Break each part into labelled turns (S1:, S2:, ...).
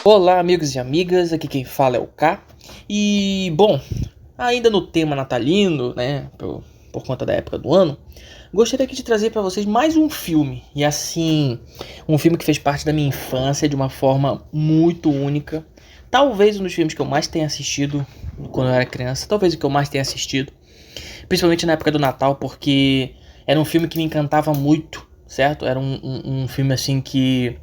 S1: Olá, amigos e amigas, aqui quem fala é o K. E, bom, ainda no tema natalino, né, por conta da época do ano, gostaria aqui de trazer para vocês mais um filme. E assim, um filme que fez parte da minha infância de uma forma muito única. Talvez um dos filmes que eu mais tenha assistido quando eu era criança, talvez o que eu mais tenha assistido. Principalmente na época do Natal, porque era um filme que me encantava muito, certo? Era um filme assim que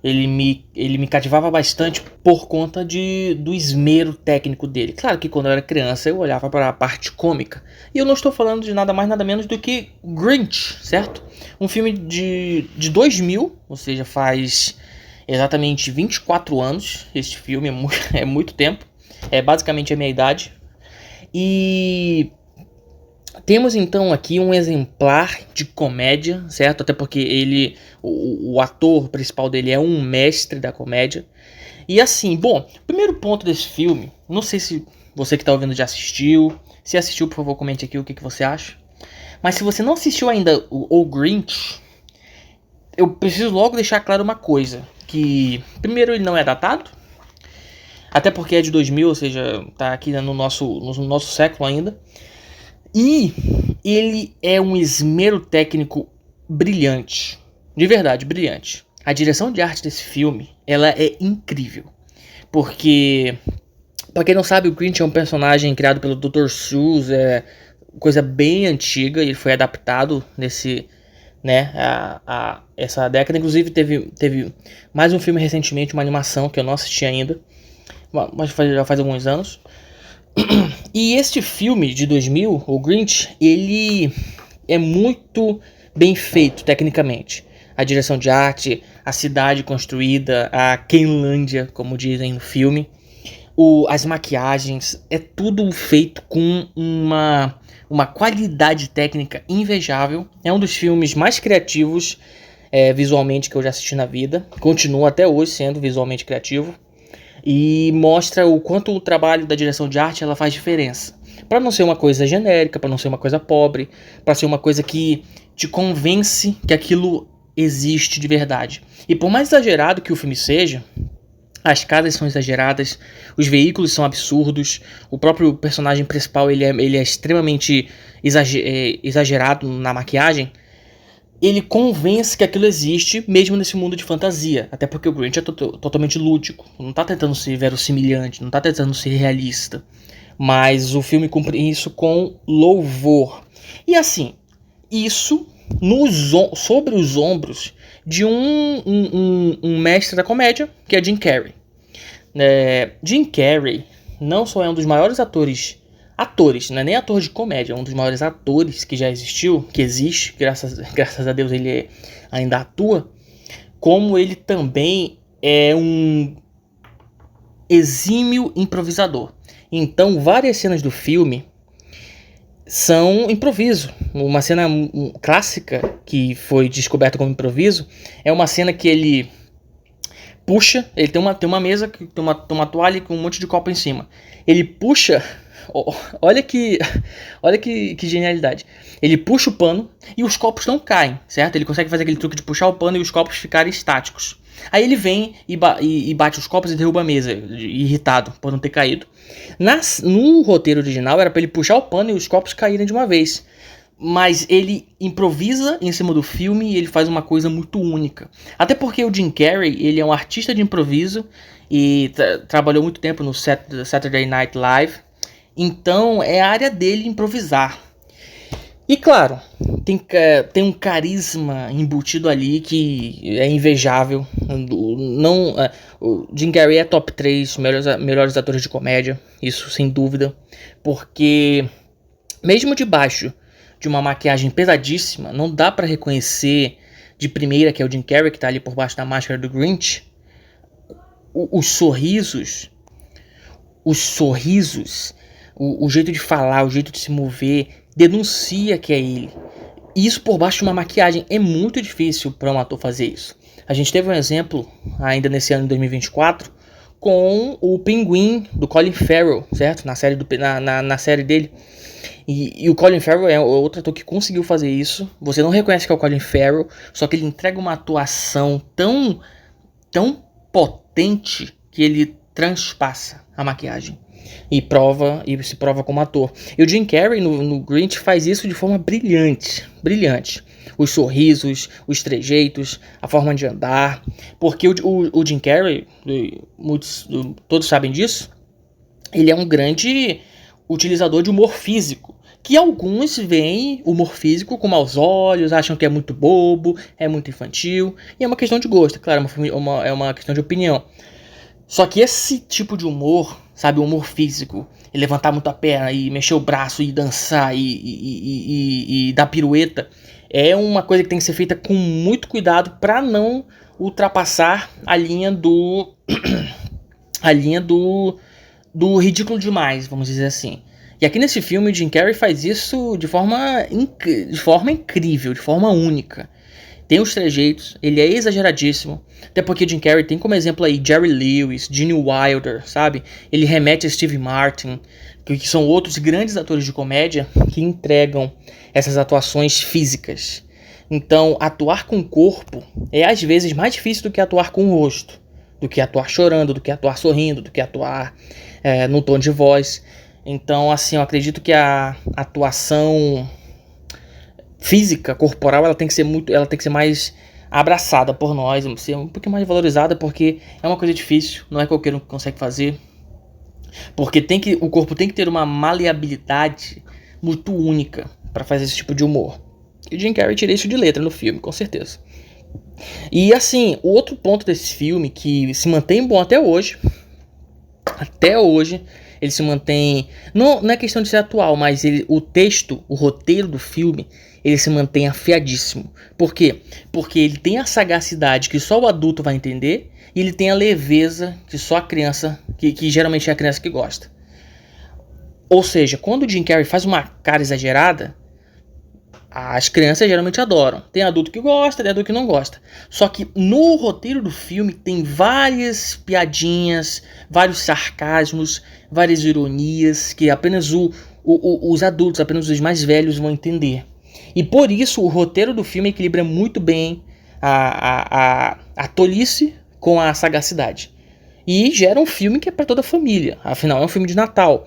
S1: ele me cativava bastante por conta do esmero técnico dele. Claro que quando eu era criança eu olhava para a parte cômica. E eu não estou falando de nada mais nada menos do que Grinch, certo? Um filme de 2000, ou seja, faz exatamente 24 anos. Este filme é muito tempo. É basicamente a minha idade. E temos então aqui um exemplar de comédia, certo? Até porque o ator principal dele é um mestre da comédia. E assim, bom, o primeiro ponto desse filme, não sei se você que está ouvindo já assistiu. Se assistiu, por favor, comente aqui o que você acha. Mas se você não assistiu ainda o Grinch, eu preciso logo deixar claro uma coisa. Que, primeiro, ele não é datado. Até porque é de 2000, ou seja, tá aqui no nosso século ainda. E ele é um esmero técnico brilhante. De verdade, brilhante. A direção de arte desse filme, ela é incrível. Porque, pra quem não sabe, o Grinch é um personagem criado pelo Dr. Seuss, é coisa bem antiga, e ele foi adaptado essa década. Inclusive teve mais um filme recentemente, uma animação que eu não assisti ainda, mas já faz alguns anos. E este filme de 2000, o Grinch, ele é muito bem feito tecnicamente. A direção de arte, a cidade construída, a Kenlândia, como dizem no filme, as maquiagens, é tudo feito com uma qualidade técnica invejável. É um dos filmes mais criativos visualmente que eu já assisti na vida. Continua até hoje sendo visualmente criativo. E mostra o quanto o trabalho da direção de arte ela faz diferença. Para não ser uma coisa genérica, para não ser uma coisa pobre, para ser uma coisa que te convence que aquilo existe de verdade. E por mais exagerado que o filme seja, as casas são exageradas, os veículos são absurdos, o próprio personagem principal ele é extremamente exagerado na maquiagem. Ele convence que aquilo existe, mesmo nesse mundo de fantasia. Até porque o Grinch é totalmente lúdico. Não tá tentando ser verossimilhante, não tá tentando ser realista. Mas o filme cumpre isso com louvor. E assim, isso sobre os ombros de um mestre da comédia, que é Jim Carrey. Jim Carrey não só é um dos maiores atores, não é nem ator de comédia, é um dos maiores atores que já existiu, que existe, graças a Deus ele ainda atua, como ele também é um exímio improvisador. Então várias cenas do filme são improviso. Uma cena clássica que foi descoberta como improviso é uma cena que ele puxa, ele tem uma mesa, tem uma toalha com um monte de copo em cima. Ele puxa, olha que genialidade. Ele puxa o pano e os copos não caem, certo? Ele consegue fazer aquele truque de puxar o pano e os copos ficarem estáticos. Aí ele vem e bate os copos e derruba a mesa, irritado por não ter caído. No roteiro original era para ele puxar o pano e os copos caírem de uma vez. Mas ele improvisa em cima do filme e ele faz uma coisa muito única. Até porque o Jim Carrey, ele é um artista de improviso e trabalhou muito tempo no Saturday Night Live. Então é a área dele improvisar. E claro, tem um carisma embutido ali que é invejável. O Jim Carrey é top 3 melhores atores de comédia, isso sem dúvida. Porque mesmo debaixo de uma maquiagem pesadíssima, não dá pra reconhecer de primeira que é o Jim Carrey que tá ali por baixo da máscara do Grinch. Os sorrisos, o jeito de falar, o jeito de se mover, denuncia que é ele. Isso por baixo de uma maquiagem. É muito difícil para um ator fazer isso. A gente teve um exemplo ainda nesse ano de 2024 com o Pinguim do Colin Farrell, certo? Na série dele. E o Colin Farrell é outro ator que conseguiu fazer isso. Você não reconhece que é o Colin Farrell, só que ele entrega uma atuação tão potente que ele transpassa a maquiagem e se prova como ator. E o Jim Carrey no Grinch faz isso de forma brilhante, brilhante. Os sorrisos, os trejeitos, a forma de andar, porque o Jim Carrey, todos sabem disso, ele é um grande utilizador de humor físico, que alguns veem humor físico com maus olhos, acham que é muito bobo, é muito infantil, e é uma questão de gosto, claro, é uma questão de opinião. Só que esse tipo de humor, sabe, o humor físico, e levantar muito a perna, e mexer o braço, e dançar, e dar pirueta, é uma coisa que tem que ser feita com muito cuidado para não ultrapassar a linha do do ridículo demais, vamos dizer assim. E aqui nesse filme o Jim Carrey faz isso de forma incrível, de forma única. Tem os trejeitos, ele é exageradíssimo. Até porque Jim Carrey tem como exemplo aí Jerry Lewis, Gene Wilder, sabe? Ele remete a Steve Martin, que são outros grandes atores de comédia que entregam essas atuações físicas. Então, atuar com o corpo é às vezes mais difícil do que atuar com o rosto, do que atuar chorando, do que atuar sorrindo, do que atuar no tom de voz. Então, assim, eu acredito que a atuação física, corporal, ela tem que ser mais abraçada por nós, ser um pouquinho mais valorizada, porque é uma coisa difícil, não é qualquer um que consegue fazer. Porque o corpo tem que ter uma maleabilidade muito única para fazer esse tipo de humor. E o Jim Carrey tira isso de letra no filme, com certeza. E assim, o outro ponto desse filme que se mantém bom até hoje, ele se mantém, não é questão de ser atual, mas o texto, o roteiro do filme, ele se mantém afiadíssimo. Por quê? Porque ele tem a sagacidade que só o adulto vai entender, e ele tem a leveza que só a criança, que geralmente é a criança que gosta. Ou seja, quando o Jim Carrey faz uma cara exagerada, as crianças geralmente adoram. Tem adulto que gosta, tem adulto que não gosta. Só que no roteiro do filme tem várias piadinhas, vários sarcasmos, várias ironias que apenas os adultos, apenas os mais velhos vão entender. E por isso o roteiro do filme equilibra muito bem a tolice com a sagacidade. E gera um filme que é para toda a família. Afinal, é um filme de Natal.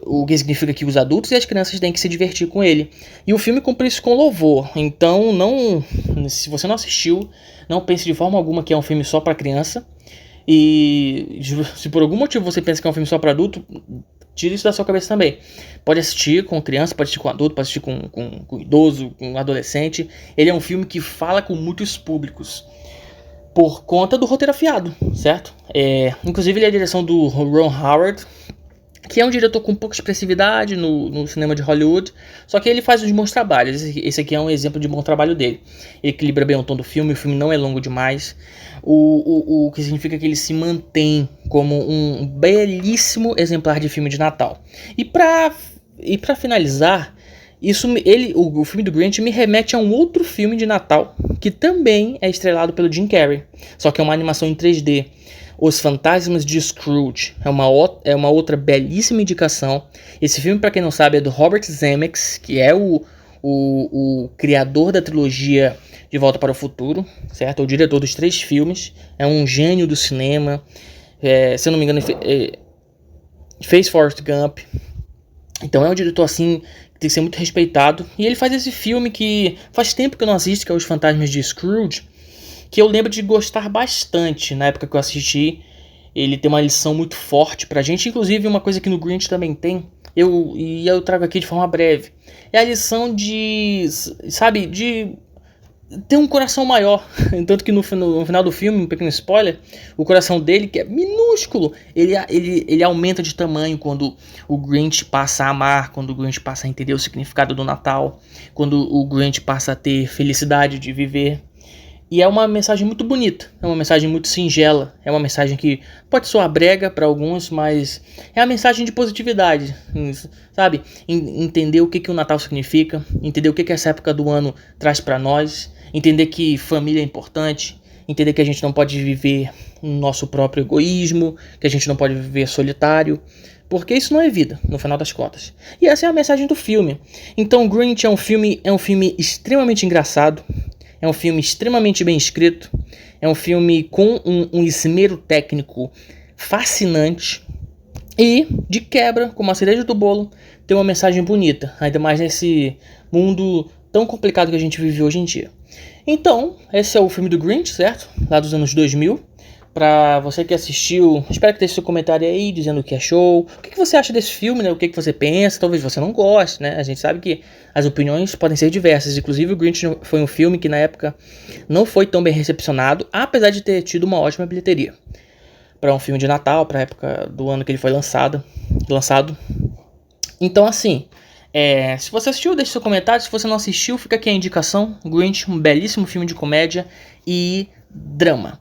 S1: O que significa que os adultos e as crianças têm que se divertir com ele. E o filme cumpre isso com louvor. Então, se você não assistiu, não pense de forma alguma que é um filme só para criança. E se por algum motivo você pensa que é um filme só para adulto, tire isso da sua cabeça também. Pode assistir com criança, pode assistir com adulto, pode assistir com idoso, com adolescente. Ele é um filme que fala com muitos públicos, por conta do roteiro afiado, certo? Inclusive ele é a direção do Ron Howard, que é um diretor com pouca expressividade no cinema de Hollywood, só que ele faz uns bons trabalhos. Esse aqui é um exemplo de bom trabalho dele. Ele equilibra bem o tom do filme, o filme não é longo demais, o que significa que ele se mantém como um belíssimo exemplar de filme de Natal. E pra finalizar, o filme do Grinch me remete a um outro filme de Natal, que também é estrelado pelo Jim Carrey, só que é uma animação em 3D. Os Fantasmas de Scrooge é uma outra belíssima indicação. Esse filme, para quem não sabe, é do Robert Zemeckis, que é o criador da trilogia De Volta para o Futuro, certo? É o diretor dos 3 filmes, é um gênio do cinema. Se eu não me engano, fez Forrest Gump. Então é um diretor assim que tem que ser muito respeitado. E ele faz esse filme que faz tempo que eu não assisto, que é Os Fantasmas de Scrooge, que eu lembro de gostar bastante na época que eu assisti. Ele tem uma lição muito forte pra gente, inclusive uma coisa que no Grinch também tem, eu trago aqui de forma breve. É a lição de ter um coração maior. Tanto que no final do filme, um pequeno spoiler, o coração dele, que é minúsculo, ele aumenta de tamanho quando o Grinch passa a amar, quando o Grinch passa a entender o significado do Natal, quando o Grinch passa a ter felicidade de viver. E é uma mensagem muito bonita, é uma mensagem muito singela, é uma mensagem que pode soar brega para alguns, mas é a mensagem de positividade, sabe? Entender o que o Natal significa, entender o que essa época do ano traz para nós, entender que família é importante, entender que a gente não pode viver no nosso próprio egoísmo, que a gente não pode viver solitário, porque isso não é vida, no final das contas. E essa é a mensagem do filme. Então Grinch é um filme extremamente engraçado. É um filme extremamente bem escrito. É um filme com um esmero técnico fascinante e, de quebra, como a cereja do bolo, tem uma mensagem bonita, ainda mais nesse mundo tão complicado que a gente vive hoje em dia. Então, esse é o filme do Grinch, certo? Lá dos anos 2000. Pra você que assistiu, espero que deixe seu comentário aí dizendo o que achou, o que você acha desse filme, né? O que você pensa, talvez você não goste, né? A gente sabe que as opiniões podem ser diversas, inclusive o Grinch foi um filme que na época não foi tão bem recepcionado, apesar de ter tido uma ótima bilheteria. Para um filme de Natal, para a época do ano que ele foi lançado. Então assim, se você assistiu, deixe seu comentário, se você não assistiu, fica aqui a indicação, Grinch, um belíssimo filme de comédia e drama.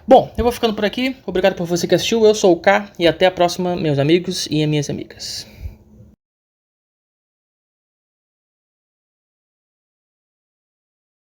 S1: Bom, eu vou ficando por aqui. Obrigado por você que assistiu. Eu sou o K e até a próxima, meus amigos e minhas amigas.